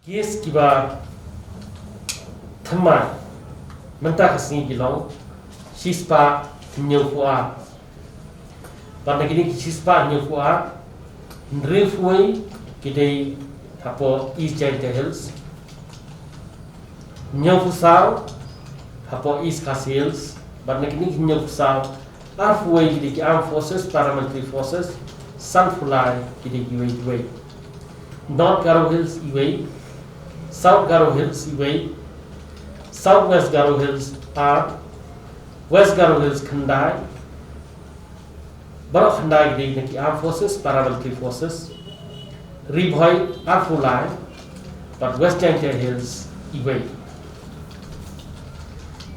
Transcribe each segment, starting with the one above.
Kies kiba thama menta kasing gilong sispa nyufua pada kini sispa nyufua ndrefui kidei hapo East Giant Hills nyufusau hapo East Khas Hills pada kini nyufusau arfui kidei Armed Forces Paramilitary Forces Sunfulai kidei giwei North Garo Hills iwei South Garo Hills iwei Southwest Garo Hills are West Garo Hills Khandai Barok Khandai di neki Armed Forces Paramilitary Forces Ribhoi Arfulai but West Giant Hills iwei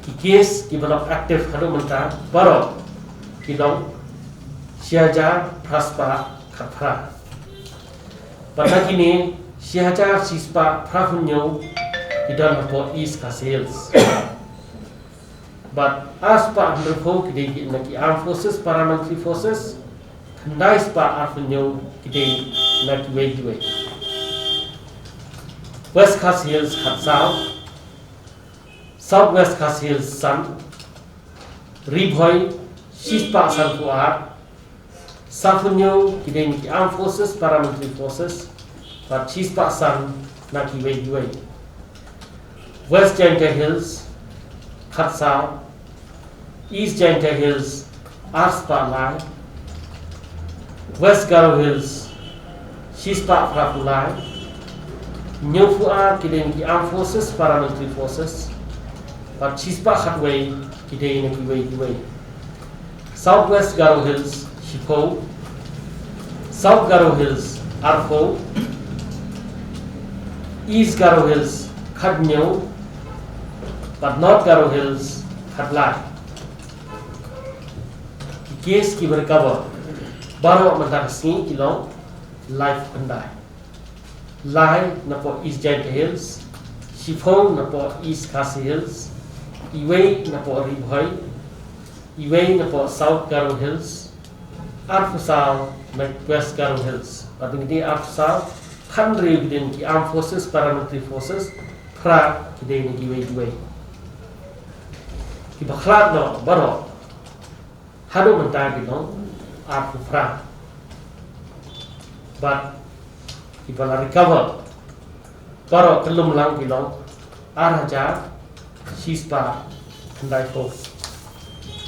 ki case ki barok active hadu menta barok ki long Siaja Praspa Khapra pada kini Siaja Sispa Prafunyo Idan hapo East Khas Hills but aspa underfo kidei naki Armed Forces Paramilitary Forces Khandai spa Arfunyo kidei naki wei West Khas Hills Khatsao Southwest Khas Hills Sun Ribhoi Sispa Sanfuar Safunyo kidei naki Armed Forces Paramilitary Forces but Sispa San naki wei West Giant Hills Khatsao East Giant Hills Arspa Lai West Garo Hills Sispa Prapulai Nyufua kidei naki Armed Forces Paramilitary Forces but Sispa Khatway kidei naki wei Southwest Garo Hills Shipho South Garo Hills Arpho East Garo Hills Khadnyo but North Garo Hills Khadlai case ki bercover baro menta kasing ilong life Khandai Lai na po East Giant Hills Shifong na po East Khas Hills Iwei na po Ribhoi Iwei na po South Garo Hills Arfusao na West Garo Hills at hindi Arfusao Khandri din ki Armed Forces Paramilitary Forces pra kidei ni giwei ki baklat no baro hado menta bilong arfu pra but ki bala recover baro kelum lang bilong arhaja sispa Khandai ko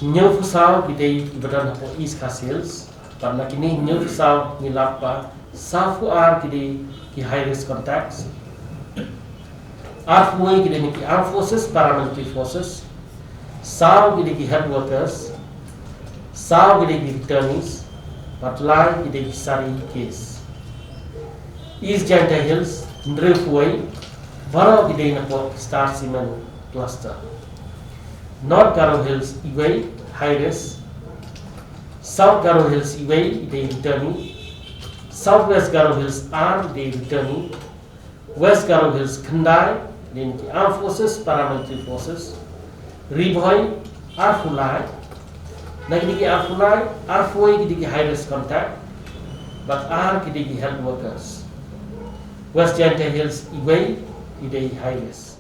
nyufusao kidei ibadan hapo East Khas Hills but nakini nyufusao nilapa safu ar kidei ki high risk contacts Arfui kidei ni Armed Forces Paramilitary Forces Sao kidei ki head workers Sao kidei ki returnees Patlai kidei ki sari case East Giant Hills Ndrefui Baro kidei na po Star Cement Cluster North Garo Hills iwei high risk South Garo Hills iwei kidei returnee Southwest Garo Hills are kidei returnee West Garo Hills Khandai then the Armed Forces Paramilitary Forces Ribhoi Arfulai Nagini Arfulai Arfoi kidigi high risk contact but are kidigi health workers West Giant Hills iwei kidigi high risk